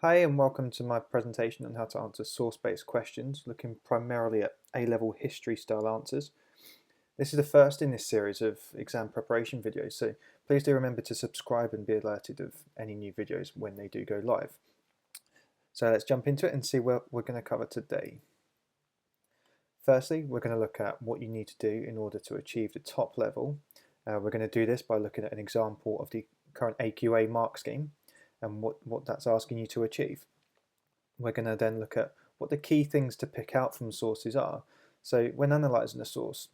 Hi and welcome to my presentation on how to answer source-based questions, looking primarily at A-level history style answers. This is the first in this series of exam preparation videos, so please do remember to subscribe and be alerted of any new videos when they do go live. So let's jump into it and see what we're going to cover today. Firstly, we're going to look at what you need to do in order to achieve the top level. We're going to do this by looking at an example of the current AQA mark scheme and what that's asking you to achieve. We're going to then look at what the key things to pick out from sources are. So when analysing a source,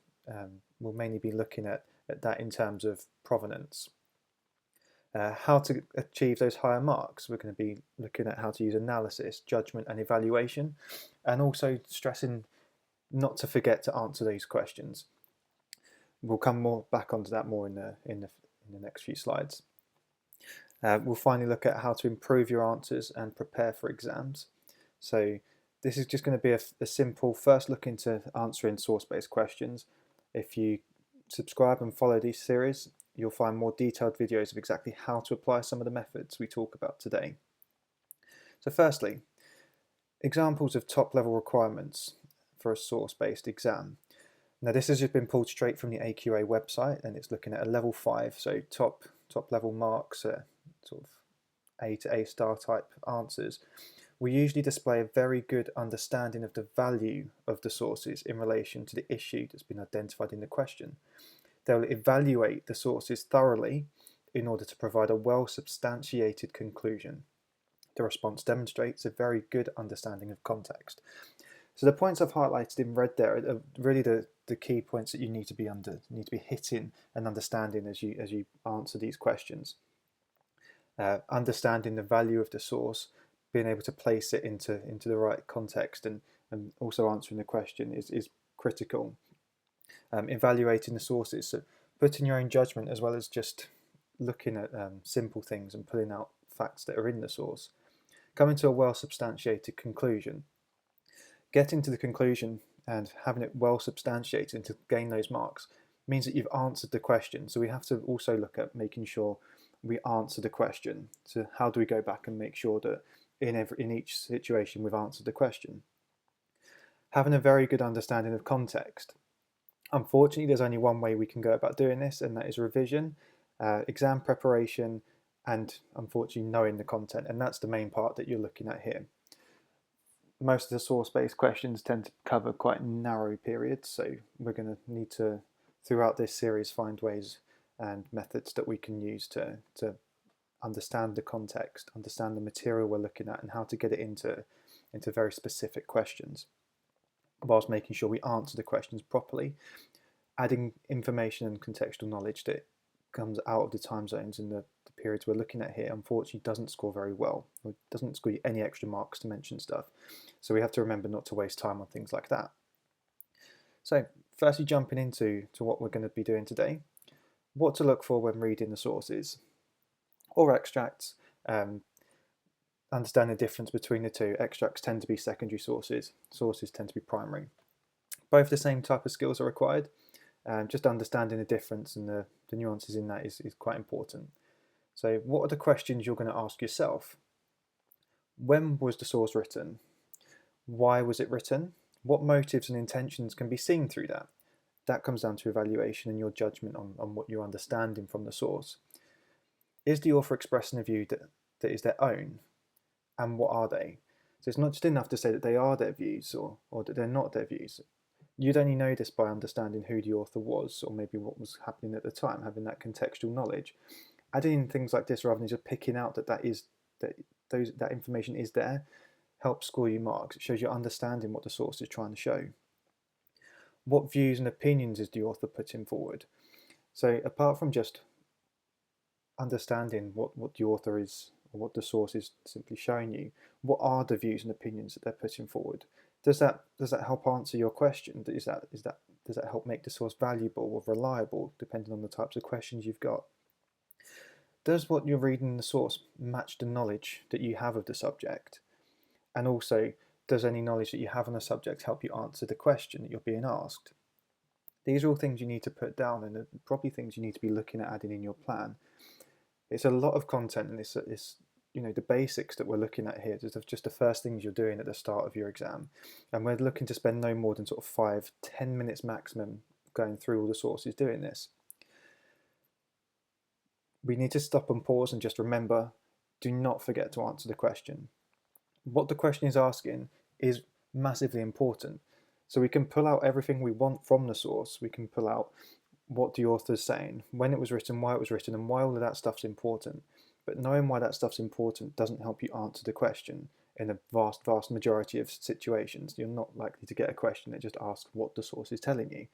we'll mainly be looking at that in terms of provenance. How to achieve those higher marks, we're going to be looking at how to use analysis, judgment and evaluation, and also stressing not to forget to answer these questions. We'll come more back onto that more in the next few slides. We'll finally look at how to improve your answers and prepare for exams. So this is just going to be a simple first look into answering source-based questions. If you subscribe and follow these series, you'll find more detailed videos of exactly how to apply some of the methods we talk about today. So firstly, examples of top-level requirements for a source-based exam. Now this has just been pulled straight from the AQA website, and it's looking at a level 5, so top level marks, sort of A to A star type answers. We usually display a very good understanding of the value of the sources in relation to the issue that's been identified in the question. They'll evaluate the sources thoroughly in order to provide a well substantiated conclusion. The response demonstrates a very good understanding of context. So the points I've highlighted in red there are really the key points that you need to be hitting and understanding as you answer these questions. Understanding the value of the source, being able to place it into the right context, and also answering the question is critical. Evaluating the sources, so putting your own judgment as well as just looking at simple things and pulling out facts that are in the source. Coming to a well substantiated conclusion. Getting to the conclusion and having it well substantiated to gain those marks means that you've answered the question. So we have to also look at making sure we answer the question. So how do we go back and make sure that in each situation we've answered the question? Having a very good understanding of context. Unfortunately, there's only one way we can go about doing this, and that is revision, exam preparation, and unfortunately knowing the content. And that's the main part that you're looking at here. Most of the source-based questions tend to cover quite narrow periods, so we're going to need to, throughout this series, find ways and methods that we can use to understand the context, understand the material we're looking at, and how to get it into very specific questions, whilst making sure we answer the questions properly, adding information and contextual knowledge that comes out of the time zones and the periods we're looking at here, unfortunately doesn't score very well. It doesn't score you any extra marks to mention stuff. So we have to remember not to waste time on things like that. So firstly, jumping into what we're going to be doing today, what to look for when reading the sources or extracts. Understand the difference between the two. Extracts tend to be secondary sources tend to be primary. Both the same type of skills are required. Just understanding the difference and the nuances in that is quite important. So what are the questions you're going to ask yourself? When was the source written? Why was it written? What motives and intentions can be seen through that? That comes down to evaluation and your judgment on what you're understanding from the source. Is the author expressing a view that is their own? And what are they? So it's not just enough to say that they are their views or that they're not their views. You'd only know this by understanding who the author was, or maybe what was happening at the time, having that contextual knowledge. Adding in things like this rather than just picking out that information is there helps score you marks. It shows you're understanding what the source is trying to show. What views and opinions is the author putting forward? So apart from just understanding what the author is or what the source is simply showing you, what are the views and opinions that they're putting forward? Does that help answer your question? Does that help make the source valuable or reliable, depending on the types of questions you've got? Does what you're reading in the source match the knowledge that you have of the subject? And also, does any knowledge that you have on the subject help you answer the question that you're being asked? These are all things you need to put down, and probably things you need to be looking at adding in your plan. It's a lot of content, and it's the basics that we're looking at here, just the first things you're doing at the start of your exam, and we're looking to spend no more than sort of 5-10 minutes maximum going through all the sources doing this. We need to stop and pause and just remember, do not forget to answer the question. What the question is asking is massively important. So we can pull out everything we want from the source. We can pull out what the author's saying, when it was written, why it was written, and why all of that stuff's important. But knowing why that stuff's important doesn't help you answer the question. In a vast majority of situations, you're not likely to get a question that just asks what the source is telling you.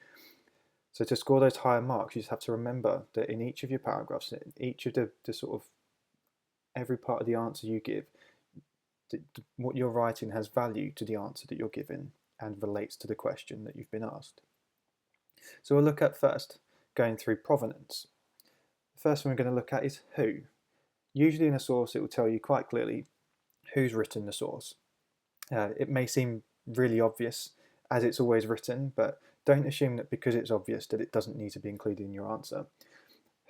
So to score those higher marks, you just have to remember that in each of your paragraphs, in each of the sort of every part of the answer you give, what you're writing has value to the answer that you're giving and relates to the question that you've been asked. So we'll look at first going through provenance. The first one we're going to look at is who. Usually in a source it will tell you quite clearly who's written the source. It may seem really obvious as it's always written, but don't assume that because it's obvious that it doesn't need to be included in your answer.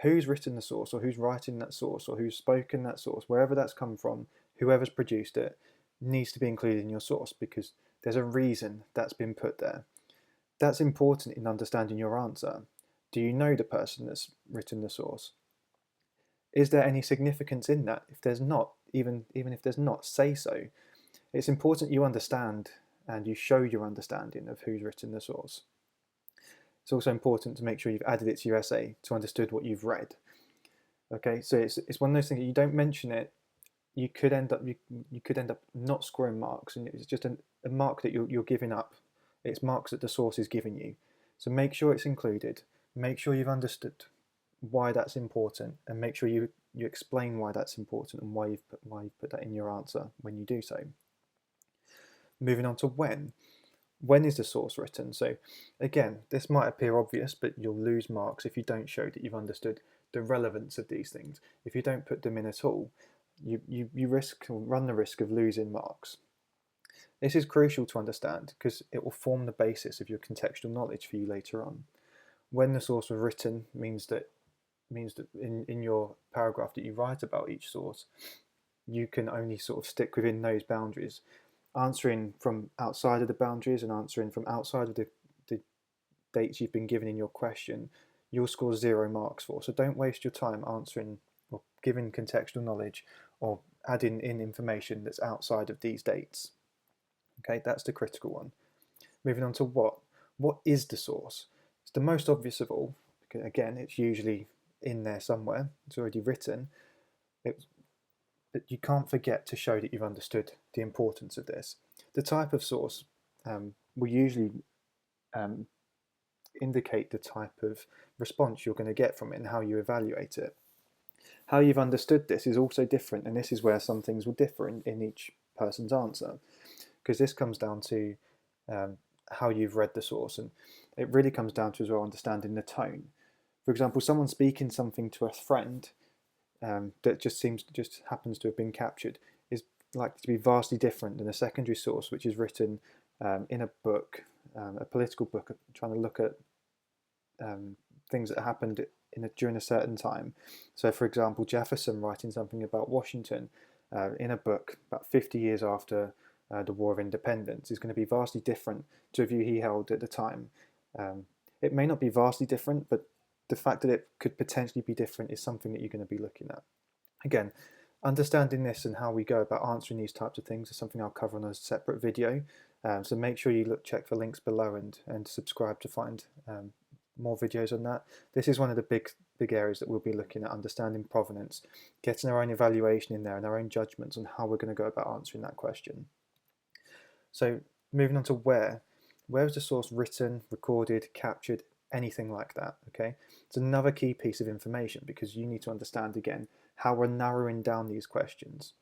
Who's written the source, or who's writing that source, or who's spoken that source, wherever that's come from, whoever's produced it, needs to be included in your source because there's a reason that's been put there. That's important in understanding your answer. Do you know the person that's written the source? Is there any significance in that? If there's not, even if there's not, say so. It's important you understand and you show your understanding of who's written the source. It's also important to make sure you've added it to your essay to understood what you've read. Okay, so it's one of those things that you don't mention it, you could end up not scoring marks, and it's just a mark that you're giving up. It's marks that the source is giving you. So make sure it's included. Make sure you've understood why that's important, and make sure you explain why that's important and why you've put that in your answer when you do so. Moving on to when. When is the source written? So again, this might appear obvious, but you'll lose marks if you don't show that you've understood the relevance of these things. If you don't put them in at all, you run the risk of losing marks. This is crucial to understand because it will form the basis of your contextual knowledge for you later on. When the source was written means that in your paragraph that you write about each source, you can only sort of stick within those boundaries. Answering from outside of the boundaries and answering from outside of the dates you've been given in your question, you'll score 0 marks for. So don't waste your time answering or giving contextual knowledge or adding in information that's outside of these dates. Okay, that's the critical one. Moving on to what. What is the source? It's the most obvious of all. Because again, it's usually in there somewhere. It's already written. But you can't forget to show that you've understood the importance of this. The type of source will usually indicate the type of response you're going to get from it and how you evaluate it. How you've understood this is also different, and this is where some things will differ in each person's answer, because this comes down to how you've read the source, and it really comes down to as well understanding the tone. For example, someone speaking something to a friend that just happens to have been captured is likely to be vastly different than a secondary source which is written in a book, a political book, trying to look at things that happened during a certain time. So for example, Jefferson writing something about Washington in a book about 50 years after the War of Independence is going to be vastly different to a view he held at the time. It may not be vastly different, but the fact that it could potentially be different is something that you're going to be looking at. Again, understanding this and how we go about answering these types of things is something I'll cover on a separate video. So make sure you check for links below and subscribe to find more videos on that. This is one of the big areas that we'll be looking at, understanding provenance, getting our own evaluation in there and our own judgments on how we're going to go about answering that question. So moving on to where. Where is the source written, recorded, captured, anything like that, okay? It's another key piece of information because you need to understand again how we're narrowing down these questions.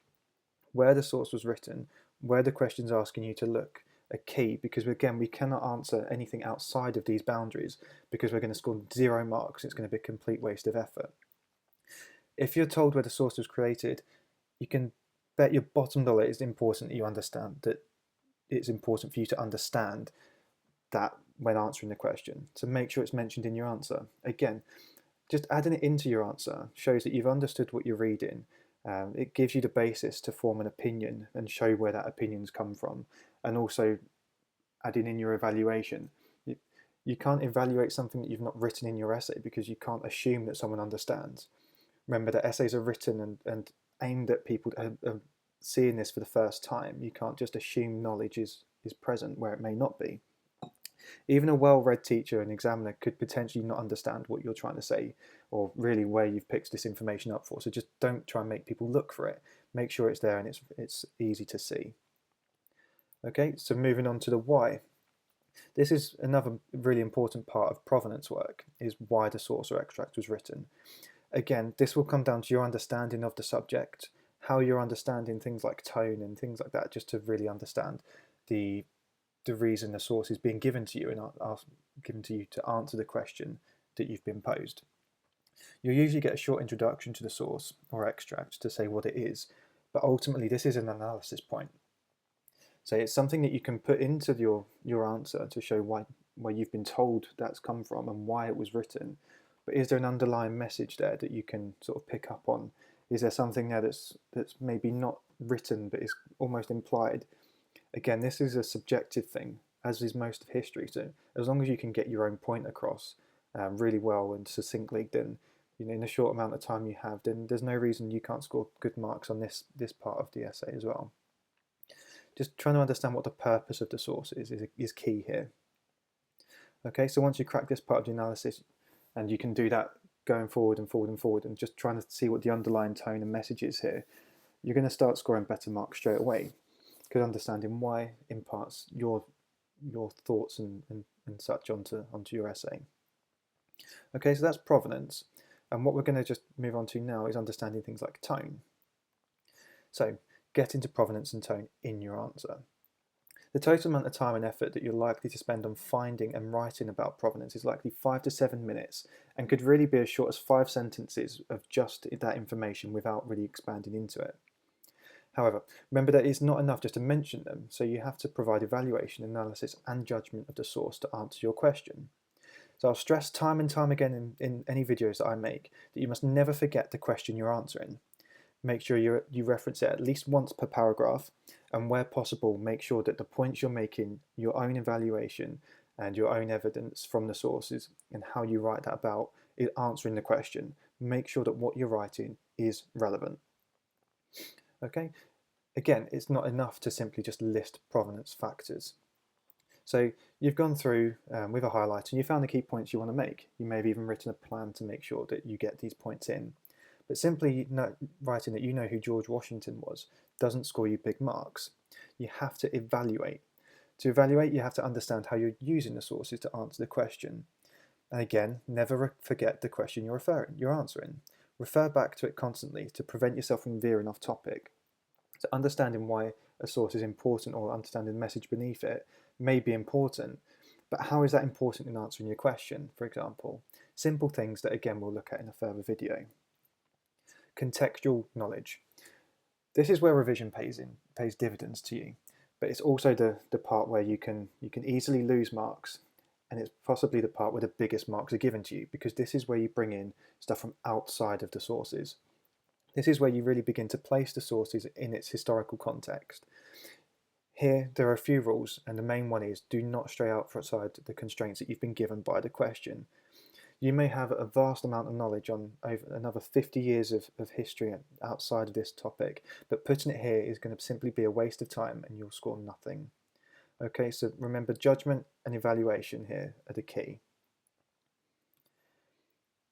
Where the source was written, where the question's asking you to look are key because again, we cannot answer anything outside of these boundaries because we're going to score 0 marks. It's going to be a complete waste of effort. If you're told where the source was created, you can bet your bottom dollar it's important that you understand that it's important for you to understand that when answering the question. So make sure it's mentioned in your answer. Again, just adding it into your answer shows that you've understood what you're reading It gives you the basis to form an opinion and show where that opinion's come from, and also adding in your evaluation. You can't evaluate something that you've not written in your essay because you can't assume that someone understands. Remember that essays are written and aimed at people that are seeing this for the first time. You can't just assume knowledge is present where it may not be. Even a well-read teacher and examiner could potentially not understand what you're trying to say or really where you've picked this information up for. So just don't try and make people look for it. Make sure it's there and it's easy to see. Okay, so moving on to the why. This is another really important part of provenance work, is why the source or extract was written. Again, this will come down to your understanding of the subject, how you're understanding things like tone and things like that, just to really understand the reason the source is being given to you and given to you to answer the question that you've been posed. You'll usually get a short introduction to the source or extract to say what it is, but ultimately this is an analysis point. So it's something that you can put into your answer to show where you've been told that's come from and why it was written. But is there an underlying message there that you can sort of pick up on? Is there something there that's maybe not written but is almost implied? Again, this is a subjective thing, as is most of history. So as long as you can get your own point across really well and succinctly, then in a short amount of time you have, then there's no reason you can't score good marks on this part of the essay as well. Just trying to understand what the purpose of the source is key here. Okay, so once you crack this part of the analysis, and you can do that going forward and forward and forward, and just trying to see what the underlying tone and message is here, you're going to start scoring better marks straight away, because understanding why imparts your thoughts and such onto your essay. Okay, so that's provenance, and what we're going to just move on to now is understanding things like tone. So get into provenance and tone in your answer. The total amount of time and effort that you're likely to spend on finding and writing about provenance is likely 5 to 7 minutes and could really be as short as 5 sentences of just that information without really expanding into it. However, remember that it's not enough just to mention them, so you have to provide evaluation, analysis and judgment of the source to answer your question. So I'll stress time and time again in any videos that I make that you must never forget the question you're answering. Make sure you reference it at least once per paragraph, and where possible make sure that the points you're making, your own evaluation and your own evidence from the sources and how you write that about is answering the question. Make sure that what you're writing is relevant. Okay, again, it's not enough to simply just list provenance factors. So you've gone through with a highlighter and you found the key points you want to make. You may have even written a plan to make sure that you get these points in. But simply writing that you know who George Washington was doesn't score you big marks. You have to evaluate. To evaluate, you have to understand how you're using the sources to answer the question. And again, never forget the question you're answering. Refer back to it constantly to prevent yourself from veering off topic. So understanding why a source is important or understanding the message beneath it may be important, but how is that important in answering your question, for example? Simple things that again we'll look at in a further video. Contextual knowledge. This is where revision pays dividends to you, but it's also the part where you can easily lose marks, and it's possibly the part where the biggest marks are given to you, because this is where you bring in stuff from outside of the sources. This is where you really begin to place the sources in its historical context. Here there are a few rules, and the main one is do not stray outside the constraints that you've been given by the question. You may have a vast amount of knowledge on over another 50 years of history outside of this topic, but putting it here is going to simply be a waste of time and you'll score nothing. Okay, so remember, judgment and evaluation here are the key.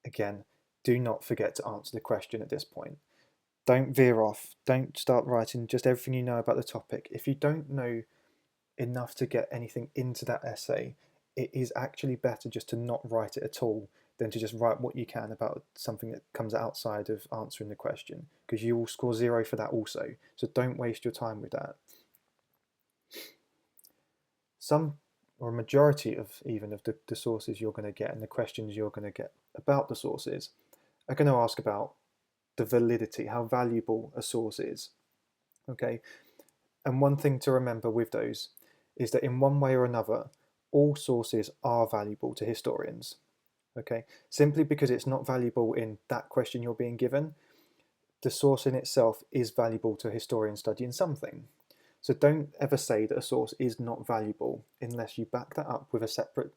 Again, do not forget to answer the question at this point. Don't veer off. Don't start writing just everything you know about the topic. If you don't know enough to get anything into that essay, it is actually better just to not write it at all than to just write what you can about something that comes outside of answering the question, because you will score 0 for that also. So don't waste your time with that. Some or a majority of the sources you're going to get and the questions you're going to get about the sources are going to ask about the validity, how valuable a source is. Okay, and one thing to remember with those is that in one way or another, all sources are valuable to historians. Okay, simply because it's not valuable in that question you're being given the source in itself is valuable to a historian studying something. So don't ever say that a source is not valuable unless you back that up with a separate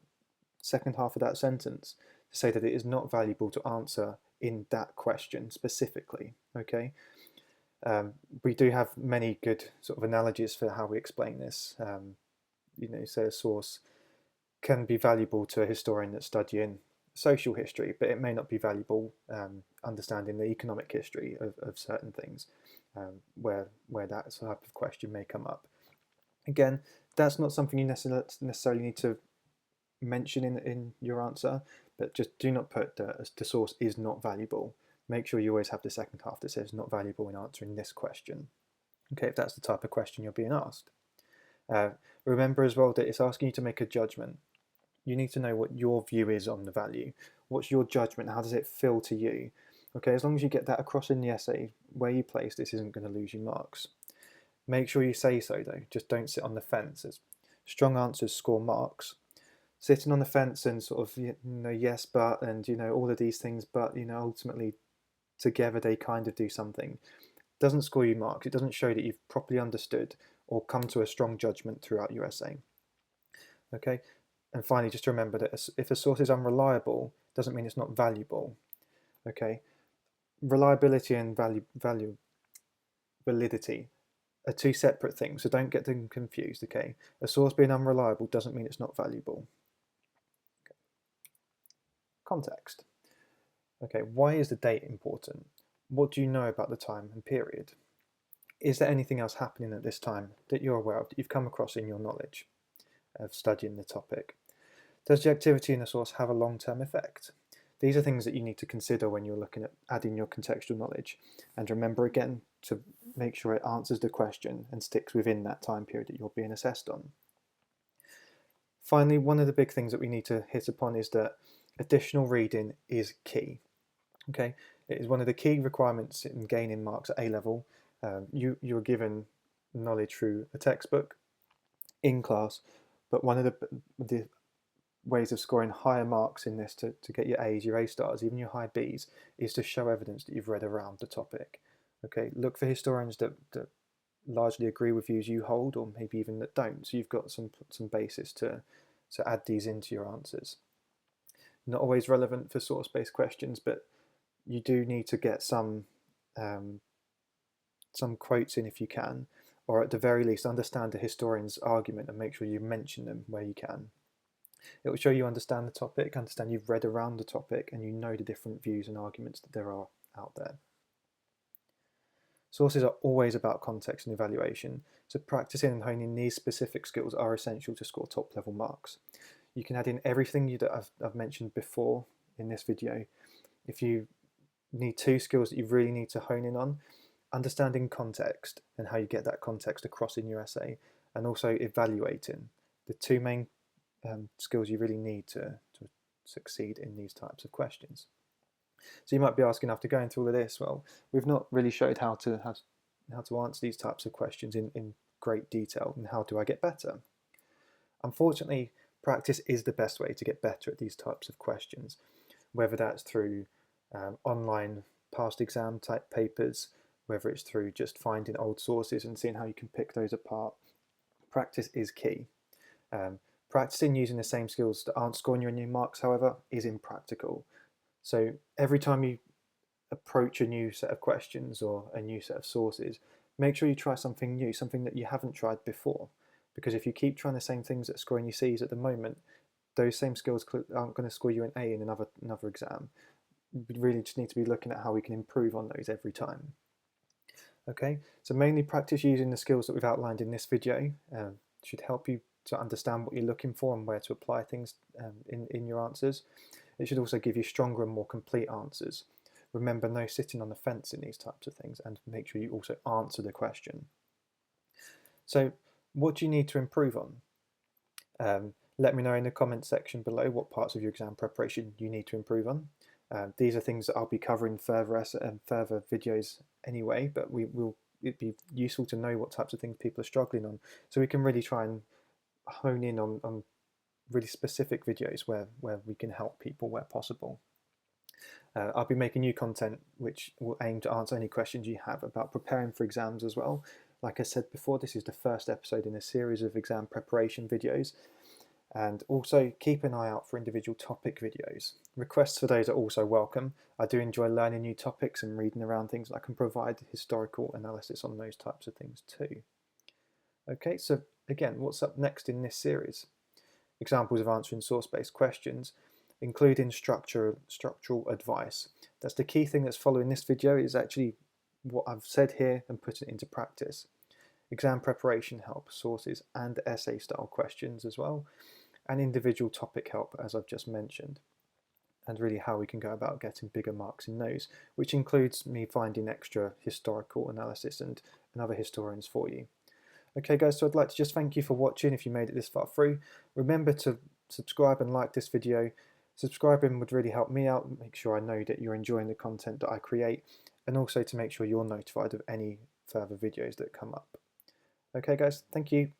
second half of that sentence to say that it is not valuable to answer in that question specifically. Okay, we do have many good sort of analogies for how we explain this. Say a source can be valuable to a historian that's studying social history, but it may not be valuable understanding the economic history of certain things, where that type of question may come up. Again, that's not something you necessarily need to mention in your answer, but just do not put the source is not valuable. Make sure you always have the second half that says not valuable in answering this question. Okay, if that's the type of question you're being asked. Remember as well that it's asking you to make a judgment. You need to know what your view is on the value. What's your judgment? How does it feel to you? Okay, as long as you get that across in the essay, where you place this isn't going to lose you marks. Make sure you say so though, just don't sit on the fence. As strong answers score marks. Sitting on the fence and sort of, yes, but, and, all of these things, but, ultimately together they kind of do something, doesn't score you marks. It doesn't show that you've properly understood or come to a strong judgment throughout your essay. Okay, and finally, just to remember that if a source is unreliable, doesn't mean it's not valuable. Okay, reliability and validity are two separate things, so don't get them confused. Okay, a source being unreliable doesn't mean it's not valuable. Okay. Context. Okay, why is the date important? What do you know about the time and period? Is there anything else happening at this time that you're aware of that you've come across in your knowledge of studying the topic? Does the activity in the source have a long-term effect? These are things that you need to consider when you're looking at adding your contextual knowledge. And remember again to make sure it answers the question and sticks within that time period that you're being assessed on. Finally, one of the big things that we need to hit upon is that additional reading is key. Okay, it is one of the key requirements in gaining marks at A-level. You're given knowledge through a textbook in class, but one of the ways of scoring higher marks in this to get your A's, your A stars, even your high B's, is to show evidence that you've read around the topic. Okay, look for historians that largely agree with views you hold, or maybe even that don't. So you've got some basis to add these into your answers. Not always relevant for source-based questions, but you do need to get some quotes in if you can, or at the very least understand the historian's argument and make sure you mention them where you can. It will show you understand the topic, understand you've read around the topic, and you know the different views and arguments that there are out there. Sources are always about context and evaluation, so practicing and honing these specific skills are essential to score top-level marks. You can add in everything that I've mentioned before in this video. If you need two skills that you really need to hone in on, understanding context and how you get that context across in your essay, and also evaluating, the two main skills you really need to succeed in these types of questions. So you might be asking, after going through all of this, well, we've not really showed how to answer these types of questions in great detail, and how do I get better? Unfortunately, practice is the best way to get better at these types of questions, whether that's through online past exam type papers, whether it's through just finding old sources and seeing how you can pick those apart. Practice is key. Practicing using the same skills that aren't scoring your new marks, however, is impractical. So every time you approach a new set of questions or a new set of sources, make sure you try something new, something that you haven't tried before. Because if you keep trying the same things that scoring your C's at the moment, those same skills aren't going to score you an A in another exam. We really just need to be looking at how we can improve on those every time. Okay, so mainly practice using the skills that we've outlined in this video. Should help you to understand what you're looking for and where to apply things in your answers. It should also give you stronger and more complete answers. Remember, no sitting on the fence in these types of things, and make sure you also answer the question. So what do you need to improve on? Let me know in the comments section below what parts of your exam preparation you need to improve on. These are things that I'll be covering further videos anyway, but it'd be useful to know what types of things people are struggling on, so we can really try and hone in on really specific videos where we can help people where possible. I'll be making new content which will aim to answer any questions you have about preparing for exams as well. Like I said before, this is the first episode in a series of exam preparation videos. And also keep an eye out for individual topic videos. Requests for those are also welcome. I do enjoy learning new topics and reading around things, and I can provide historical analysis on those types of things too. Okay, so again, what's up next in this series? Examples of answering source-based questions, including structural advice. That's the key thing that's following this video, is actually what I've said here and put it into practice. Exam preparation help, sources and essay style questions as well, and individual topic help, as I've just mentioned, and really how we can go about getting bigger marks in those, which includes me finding extra historical analysis and other historians for you. Okay guys, so I'd like to just thank you for watching if you made it this far through. Remember to subscribe and like this video. Subscribing would really help me out, make sure I know that you're enjoying the content that I create, and also to make sure you're notified of any further videos that come up. Okay guys, thank you.